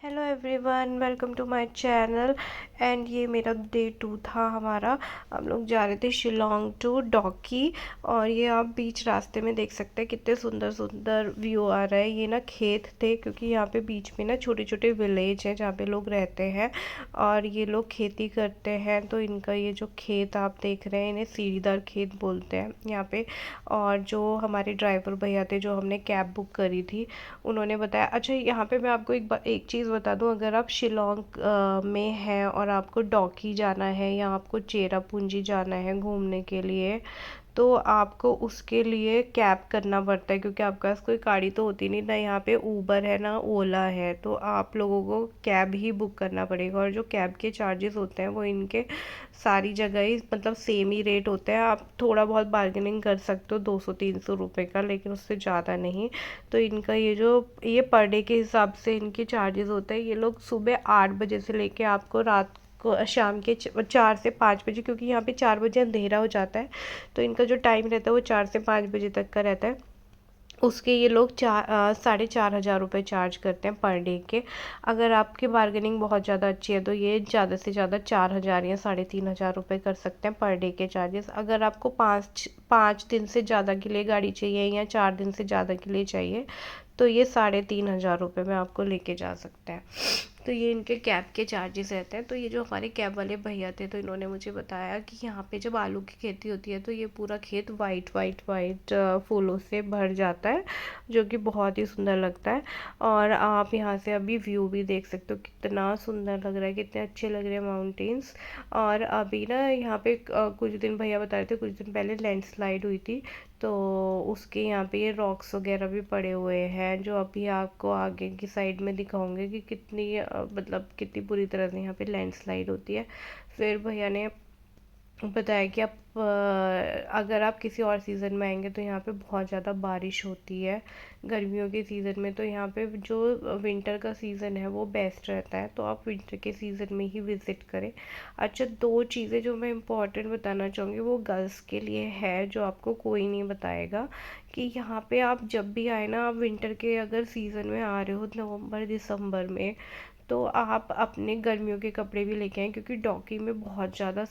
Hello everyone, welcome to my channel. And ये मेरा day 2 था हमारा। हम लोग जा रहे थे शिलोंग टू डॉकी। और ये आप बीच रास्ते में देख सकते हैं कितने सुंदर सुंदर व्यू आ रहा है। ये ना खेत थे, क्योंकि यहाँ पे बीच में ना छोटे छोटे विलेज हैं जहाँ पे लोग रहते हैं और ये लोग खेती करते हैं। तो इनका ये जो खेत आप देख रहे हैं, इन्हें सीढ़ीदार खेत बोलते हैं यहाँ पे। और जो हमारे ड्राइवर भैया थे, जो हमने कैब बुक करी थी, उन्होंने बताया। अच्छा, यहाँ पे मैं आपको एक चीज़ बता दूँ। अगर आप शिलोंग में हैं और आपको डॉकी जाना है या आपको चेरापूंजी जाना है घूमने के लिए, तो आपको उसके लिए कैब करना पड़ता है, क्योंकि आपके पास कोई गाड़ी तो होती नहीं ना। यहाँ पे ऊबर है ना ओला है, तो आप लोगों को कैब ही बुक करना पड़ेगा। और जो कैब के चार्जेस होते हैं वो इनके सारी जगह ही मतलब सेम ही रेट होते हैं। आप थोड़ा बहुत बार्गेनिंग कर सकते हो 200-300 रुपये का, लेकिन उससे ज़्यादा नहीं। तो इनका ये पर डे के हिसाब से इनके चार्जेस होते हैं। ये लोग सुबह 8 बजे से लेके आपको रात को शाम के 4 से 5 बजे, क्योंकि यहाँ पे 4 बजे अंधेरा हो जाता है, तो इनका जो टाइम रहता है वो 4 से 5 बजे तक का रहता है। उसके ये लोग 4,500 रुपये चार्ज करते हैं पर डे के। अगर आपकी बार्गेनिंग बहुत ज़्यादा अच्छी है तो ये ज़्यादा से ज़्यादा 4,000 या 3,500 रुपये कर सकते हैं पर डे के चार्जेस। अगर आपको 5 दिन से ज़्यादा के लिए गाड़ी चाहिए या 4 दिन से ज़्यादा के लिए चाहिए, तो ये 3,500 रुपये में आपको लेके जा सकते हैं। तो ये इनके कैब के चार्जेस रहते हैं। तो ये जो हमारे कैब वाले भैया थे, तो इन्होंने मुझे बताया कि यहाँ पे जब आलू की खेती होती है तो ये पूरा खेत वाइट वाइट वाइट फूलों से भर जाता है, जो कि बहुत ही सुंदर लगता है। और आप यहाँ से अभी व्यू भी देख सकते हो, कितना सुंदर लग रहा है, कितने अच्छे लग रहे हैं माउंटेन्स। और अभी ना यहाँ पे कुछ दिन भैया बता रहे थे, कुछ दिन पहले लैंडस्लाइड हुई थी, तो उसके यहाँ पे ये रॉक्स वगैरह भी पड़े हुए हैं, जो अभी आपको आगे की साइड में दिखाऊंगे कि कितनी मतलब कितनी बुरी तरह से यहाँ पे लैंडस्लाइड होती है। फिर भैया ने बताया कि आप अगर आप किसी और सीज़न में आएंगे तो यहाँ पे बहुत ज़्यादा बारिश होती है। गर्मियों के सीज़न में तो यहाँ पे जो विंटर का सीज़न है वो बेस्ट रहता है, तो आप विंटर के सीज़न में ही विज़िट करें। अच्छा, दो चीज़ें जो मैं इम्पोर्टेंट बताना चाहूँगी वो गर्ल्स के लिए है, जो आपको कोई नहीं बताएगा। कि यहाँ पे आप जब भी आए ना, आप विंटर के अगर सीज़न में आ रहे हो नवंबर दिसंबर में, तो आप अपने गर्मियों के कपड़े भी लेके आएँ, क्योंकि डॉकी में बहुत ज़्यादा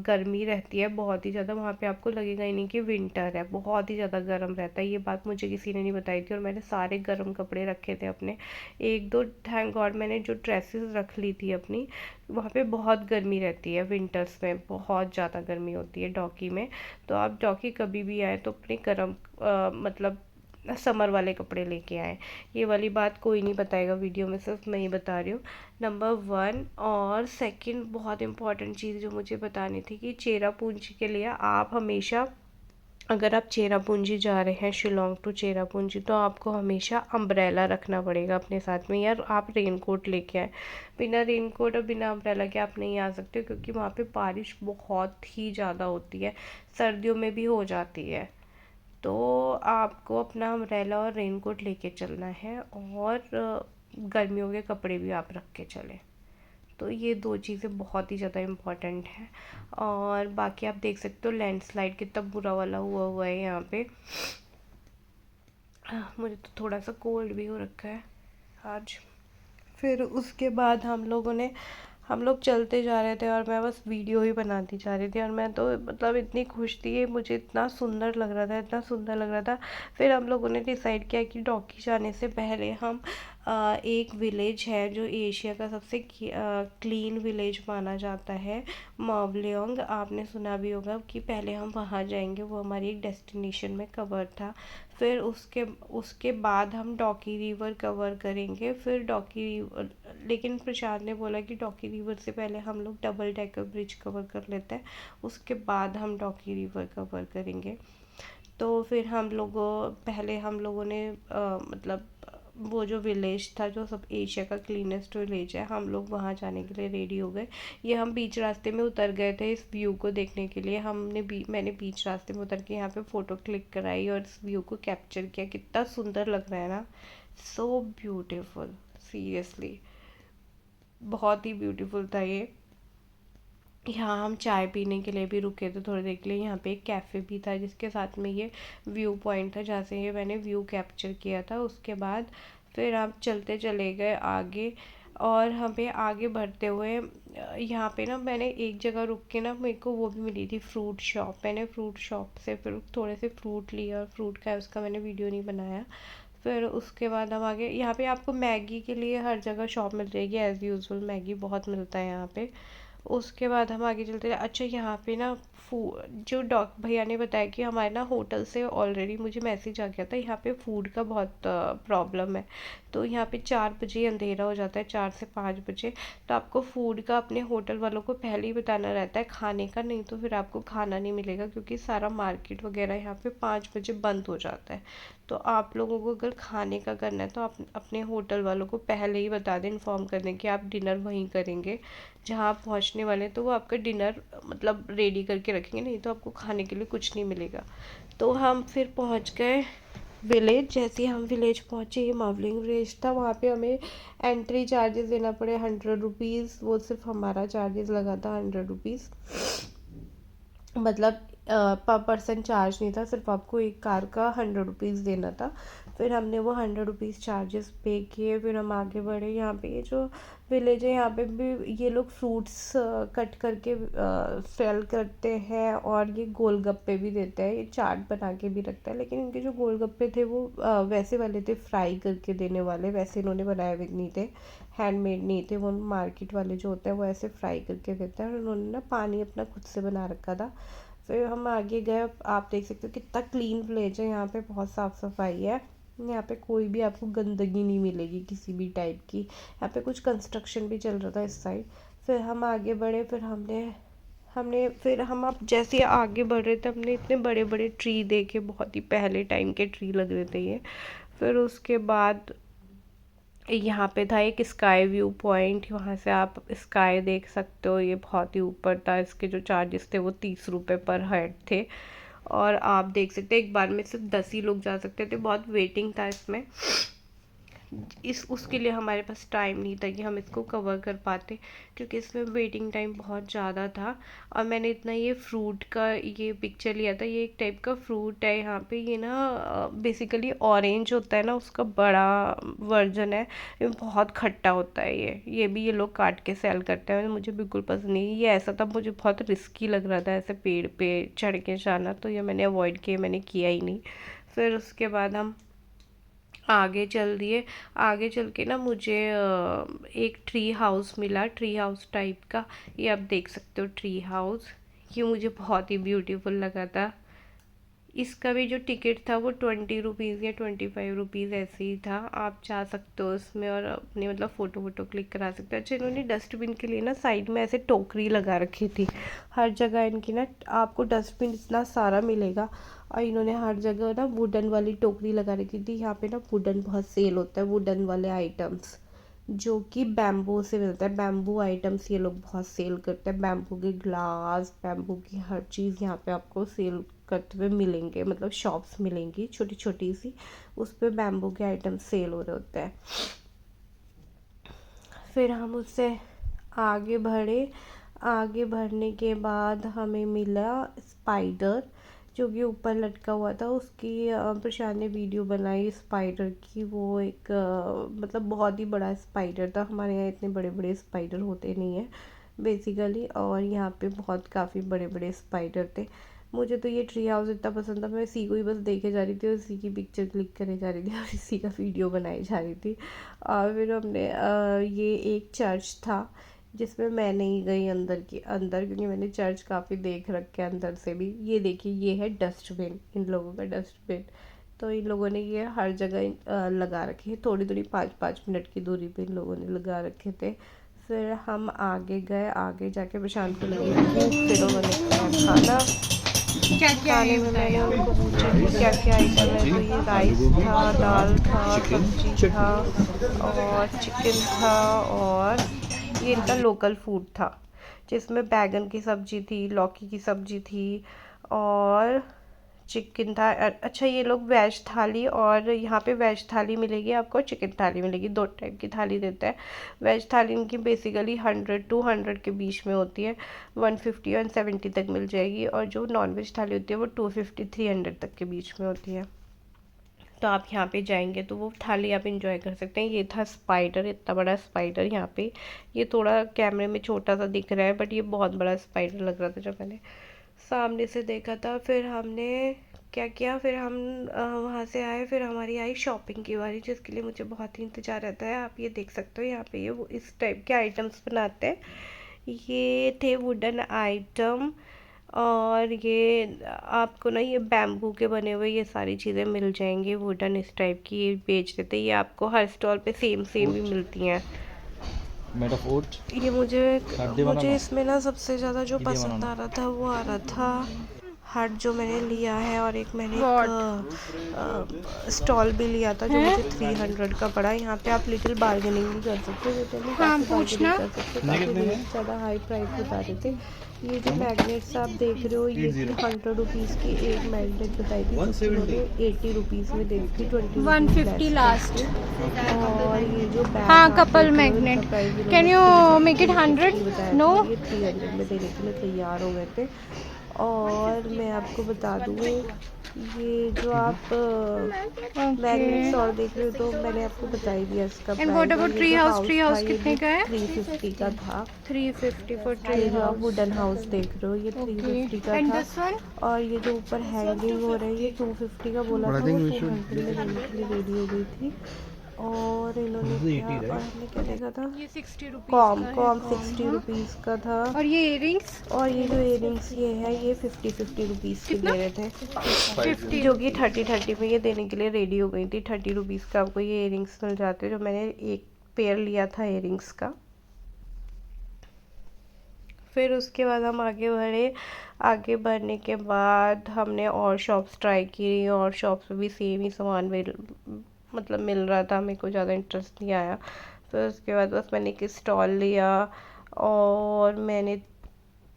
गर्मी रहती है, बहुत ही ज़्यादा। वहाँ पे आपको लगेगा ही नहीं कि विंटर है, बहुत ही ज़्यादा गर्म रहता है। ये बात मुझे किसी ने नहीं बताई थी और मैंने सारे गर्म कपड़े रखे थे अपने। एक दो थैंक गॉड मैंने जो ड्रेसेस रख ली थी अपनी। वहाँ पे बहुत गर्मी रहती है, विंटर्स में बहुत ज़्यादा गर्मी होती है डॉकी में। तो आप डॉकी कभी भी आए तो अपने गर्म मतलब समर वाले कपड़े लेके आए। ये वाली बात कोई नहीं बताएगा वीडियो में, सिर्फ मैं ही बता रही हूँ, नंबर 1। और सेकंड बहुत इंपॉर्टेंट चीज़ जो मुझे बतानी थी कि चेरापूंजी के लिए आप हमेशा, अगर आप चेरापूंजी जा रहे हैं शिलोंग टू चेरापूंजी, तो आपको हमेशा अम्ब्रेला रखना पड़ेगा अपने साथ में, या आप रेनकोट लेके आए। बिना रेनकोट और बिना अम्ब्रेला के आप नहीं आ सकते, क्योंकि वहाँ पे बारिश बहुत ही ज़्यादा होती है, सर्दियों में भी हो जाती है। तो आपको अपना अम्ब्रेला और रेनकोट लेके चलना है, और गर्मियों के कपड़े भी आप रख के चलें। तो ये दो चीज़ें बहुत ही ज़्यादा इम्पॉर्टेंट हैं। और बाकी आप देख सकते हो लैंडस्लाइड कितना बुरा वाला हुआ हुआ है यहाँ पे। मुझे तो थोड़ा सा कोल्ड भी हो रखा है आज। फिर उसके बाद हम लोग चलते जा रहे थे और मैं बस वीडियो ही बनाती जा रही थी, और मैं तो मतलब इतनी खुश थी, मुझे इतना सुंदर लग रहा था, इतना सुंदर लग रहा था। फिर हम लोगों ने डिसाइड किया कि डॉकी जाने से पहले हम एक विलेज है जो एशिया का सबसे क्लीन विलेज माना जाता है, मावलियोंग। आपने सुना भी होगा कि पहले हम वहाँ जाएंगे, वो हमारी एक डेस्टिनेशन में कवर था। फिर उसके उसके बाद हम डॉकी रिवर कवर करेंगे। फिर डॉकी रिवर, लेकिन प्रशांत ने बोला कि डॉकी रिवर से पहले हम लोग डबल डेकर ब्रिज कवर कर लेते हैं, उसके बाद हम डॉकी रिवर कवर करेंगे। तो फिर पहले हम लोगों ने मतलब वो जो विलेज था, जो सब एशिया का क्लीनेस्ट विलेज है, हम लोग वहाँ जाने के लिए रेडी हो गए। ये हम बीच रास्ते में उतर गए थे इस व्यू को देखने के लिए। मैंने बीच रास्ते में उतर के यहाँ पे फ़ोटो क्लिक कराई और इस व्यू को कैप्चर किया। कितना सुंदर लग रहा है ना, सो ब्यूटीफुल, सीरियसली बहुत ही ब्यूटीफुल था ये। यहाँ हम चाय पीने के लिए भी रुके थे थोड़ी देर के लिए। यहाँ पे एक कैफ़े भी था जिसके साथ में ये व्यू पॉइंट था, जहाँ से ये मैंने व्यू कैप्चर किया था। उसके बाद फिर आप चलते चले गए आगे। और हमें आगे बढ़ते हुए यहाँ पे ना मैंने एक जगह रुक के ना मेरे को वो भी मिली थी फ्रूट शॉप। मैंने फ्रूट शॉप से फिर थोड़े से फ्रूट लिए और फ्रूट का उसका मैंने वीडियो नहीं बनाया। फिर उसके बाद हम आगे, यहाँ पे आपको मैगी के लिए हर जगह शॉप मिल जाएगी एज़ यूजुअल, मैगी बहुत मिलता है यहाँ पे। उसके बाद हम आगे चलते हैं। अच्छा यहाँ पे ना फू जो डॉक भैया ने बताया कि हमारे ना होटल से ऑलरेडी मुझे मैसेज आ गया था, यहाँ पे फूड का बहुत प्रॉब्लम है। तो यहाँ पे 4 बजे अंधेरा हो जाता है, 4 से 5 बजे। तो आपको फूड का अपने होटल वालों को पहले ही बताना रहता है, खाने का नहीं तो फिर आपको खाना नहीं मिलेगा, क्योंकि सारा मार्केट वगैरह यहाँ पे 5 बजे बंद हो जाता है। तो आप लोगों को अगर खाने का करना है तो आप अपने होटल वालों को पहले ही बता दें, इन्फॉर्म कर दें कि आप डिनर वहीं करेंगे जहाँ आप पहुँचने वाले हैं। तो वो आपका डिनर मतलब रेडी करके रखेंगे, नहीं तो आपको खाने के लिए कुछ नहीं मिलेगा। तो हम फिर पहुँच गए विलेज। जैसे ही हम विलेज पहुँचे, ये मावलिंग विलेज था। वहाँ पे हमें एंट्री चार्जेस देना पड़े 100 रुपीज़। वो सिर्फ हमारा चार्जेस लगा था 100 रुपीज़, मतलब पर पर्सन चार्ज नहीं था, सिर्फ आपको एक कार का 100 रुपीज़ देना था। फिर हमने वो 100 रुपीज़ चार्जेस पे किए। फिर हम आगे बढ़े। यहाँ पे ये जो विलेज है, यहाँ पे भी ये लोग फ्रूट्स कट करके सेल करते हैं, और ये गोलगप्पे भी देते हैं। ये चाट बना के भी रखता है, लेकिन इनके जो गोलगप्पे थे वो वैसे वाले थे, फ्राई करके देने वाले। वैसे इन्होंने बनाए हुए नहीं थे, हैंडमेड नहीं थे। वो मार्केट वाले जो होते हैं वो ऐसे फ्राई करके देते हैं, और उन्होंने ना पानी अपना खुद से बना रखा था। फिर हम आगे गए। आप देख सकते हो कितना क्लीन विलेज है, यहाँ पे बहुत साफ़ सफाई है। यहाँ पे कोई भी आपको गंदगी नहीं मिलेगी किसी भी टाइप की। यहाँ पे कुछ कंस्ट्रक्शन भी चल रहा था इस साइड। फिर हम आगे बढ़े। फिर हमने हमने फिर हम अब जैसे ही आगे बढ़ रहे थे, हमने इतने बड़े बड़े ट्री देखे, बहुत ही पहले टाइम के ट्री लग रहे थे ये। फिर उसके बाद यहाँ पे था एक स्काई व्यू पॉइंट, वहाँ से आप स्काई देख सकते हो। ये बहुत ही ऊपर था। इसके जो चार्जेस थे वो 30 रुपये पर हेड थे, और आप देख सकते हैं एक बार में सिर्फ 10 ही लोग जा सकते थे। बहुत वेटिंग था इसमें। उसके लिए हमारे पास टाइम नहीं था कि हम इसको कवर कर पाते, क्योंकि इसमें वेटिंग टाइम बहुत ज़्यादा था। और मैंने इतना ये फ्रूट का ये पिक्चर लिया था। ये एक टाइप का फ्रूट है यहाँ पे। ये ना बेसिकली ऑरेंज होता है ना, उसका बड़ा वर्जन है। ये बहुत खट्टा होता है। ये भी ये लोग काट के सेल करते हैं। मुझे बिल्कुल पसंद नहीं। ये ऐसा था, मुझे बहुत रिस्की लग रहा था ऐसे पेड़ पे चढ़ के जाना, तो ये मैंने अवॉइड किया, मैंने किया ही नहीं। फिर उसके बाद हम आगे चल दिए। आगे चल के ना मुझे एक ट्री हाउस मिला, ट्री हाउस टाइप का। ये आप देख सकते हो ट्री हाउस। ये मुझे बहुत ही ब्यूटीफुल लगा था। इसका भी जो टिकट था वो 20 रुपीज़ या 25 रुपीज़ ऐसे ही था। आप जा सकते हो उसमें और अपनी मतलब फ़ोटो वोटो क्लिक करा सकते हो। अच्छा, इन्होंने डस्टबिन के लिए ना साइड में ऐसे टोकरी लगा रखी थी। हर जगह इनकी ना आपको डस्टबिन इतना सारा मिलेगा, और इन्होंने हर जगह ना वुडन वाली टोकरी लगा रखी थी। यहाँ पे ना वुडन बहुत सेल होता है, वुडन वाले आइटम्स जो कि बैम्बू से मिलता है। बैम्बू आइटम्स ये लोग बहुत सेल करते हैं। बैम्बू के ग्लास, बैम्बू की हर चीज़ यहाँ पे आपको सेल करते हुए मिलेंगे, मतलब शॉप्स मिलेंगी छोटी छोटी सी, उस पे बैम्बू के आइटम सेल हो रहे होते हैं। फिर हम उससे आगे बढ़े। आगे बढ़ने के बाद हमें मिला स्पाइडर, जो कि ऊपर लटका हुआ था। उसकी प्रशांत ने वीडियो बनाई स्पाइडर की। वो एक मतलब बहुत ही बड़ा स्पाइडर था। हमारे यहाँ इतने बड़े बड़े स्पाइडर होते नहीं हैं बेसिकली, और यहाँ पे बहुत काफ़ी बड़े बड़े स्पाइडर थे। मुझे तो ये ट्री हाउस इतना पसंद था, मैं इसी को ही बस देखे जा रही थी, और इसी की पिक्चर क्लिक करे जा रही थी, और इसी का वीडियो बनाई जा रही थी। और फिर हमने ये एक चर्च था, जिसमें मैं नहीं गई अंदर की अंदर, क्योंकि मैंने चर्च काफ़ी देख रखे अंदर से भी। ये देखिए, ये है डस्टबिन, इन लोगों का डस्टबिन। तो इन लोगों ने ये हर जगह लगा रखे हैं, थोड़ी थोड़ी 5-5 मिनट की दूरी पे इन लोगों ने लगा रखे थे। फिर हम आगे गए। आगे जाके प्रशांत को लगी भूख। फिर उन्होंने खाया खाना। खाने में मैंने उनको पूछा कि क्या क्या आइटम है, तो ये राइस था, दाल था, सब्जी था, और चिकन था, और ये इनका लोकल फूड था, जिसमें बैगन की सब्जी थी, लौकी की सब्जी थी, और चिकन था। अच्छा, ये लोग वेज थाली, और यहाँ पे वेज थाली मिलेगी आपको, चिकन थाली मिलेगी, 2 टाइप की थाली देते हैं। वेज थाली इनकी बेसिकली 100-100 के बीच में होती है, 150-170 तक मिल जाएगी। और जो नॉन वेज थाली होती है वो 250-300 तक के बीच में होती है। तो आप यहाँ पे जाएंगे तो वो थाली आप इंजॉय कर सकते हैं। ये था स्पाइडर, इतना बड़ा स्पाइडर यहाँ पे। ये थोड़ा कैमरे में छोटा सा दिख रहा है बट ये बहुत बड़ा स्पाइडर लग रहा था जब मैंने सामने से देखा था। फिर हमने क्या किया, फिर हम वहाँ से आए, फिर हमारी आई शॉपिंग की बारी, जिसके लिए मुझे बहुत ही इंतज़ार रहता है। आप ये देख सकते हो यहाँ पे ये वो इस टाइप के आइटम्स बनाते हैं। ये थे वुडन आइटम, और ये आपको ना ये बैम्बू के बने हुए ये सारी चीज़ें मिल जाएंगी वुडन इस टाइप की, ये बेच देते हैं। ये आपको हर स्टॉल पे सेम सेम ही मिलती हैं। Made of oat. ये मुझे इसमें ना सबसे ज़्यादा जो पसंद आ रहा था वो आ रहा था हट, जो मैंने लिया है। और एक मैंने एक स्टॉल भी लिया था जो मुझे 300 का पड़ा। यहाँ पे आप लिटिल बार्गेनिंग भी कर सकते हो, जो मैं काफ़ी बार्गेनिंग कर सकते हो, काफ़ी रेट ज़्यादा हाई प्राइस बता रहे थे। ये जो मैग्नेट्स आप देख रहे हो ये 100 रुपीज़ की एक मैग्नेट बताई थी, 80 रुपीज़ में देती थी, 150 लास्ट। और ये जो बैग हाँ, couple magnet. Can you make it 100? No, ये 300 में देने के लिए तैयार हो गए थे। और मैं आपको बता दूँ, ये जो आप मैग्नेट्स और देख रहे हो तो मैंने आपको बता ही दिया इसका and what about tree house? Tree house कितने का है? 350 का था। 350 फॉर ट्री ये जो आप हाउस। वुडन हाउस देख रहे हो ये 350 का एंड था। This one? और ये जो ऊपर हैंगिंग हो रहा है ये 250 का बोला था, वो 200 में देने के लिए रेडी हो गई थी। और इन्होंने क्या, और हमने क्या देखा था, ये 60 रुपीस कॉम 60 रुपीज़ का था। और ये इयरिंग्स? और ये जो इयरिंग्स ये है ये 50 रुपीज़ के दे रहे थे, 50। जो कि 30 में ये देने के लिए रेडी हो गई थी। 30 रुपीज़ का आपको ये इयरिंग्स मिल जाते हैं, जो मैंने एक पेयर लिया था इयरिंग्स का। फिर उसके बाद हम आगे बढ़े। आगे बढ़ने के बाद हमने और शॉप्स ट्राई की, और शॉप्स में भी सेम ही सामान मिल रहा था। मेरे को ज़्यादा इंटरेस्ट नहीं आया। फिर उसके बाद बस मैंने एक स्टॉल लिया और मैंने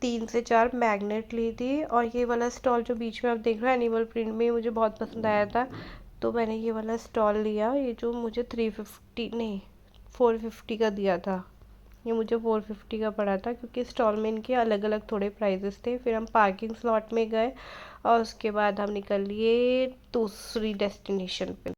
3 से 4 मैग्नेट ली थी। और ये वाला स्टॉल जो बीच में आप देख रहे हो एनिमल प्रिंट में, मुझे बहुत पसंद आया था, तो मैंने ये वाला स्टॉल लिया। ये जो मुझे 350 नहीं 450 का दिया था, ये मुझे 450 का पड़ा था, क्योंकि स्टॉल में इनके अलग अलग थोड़े प्राइजेस थे। फिर हम पार्किंग स्लॉट में गए और उसके बाद हम निकल लिए दूसरी डेस्टिनेशन पे।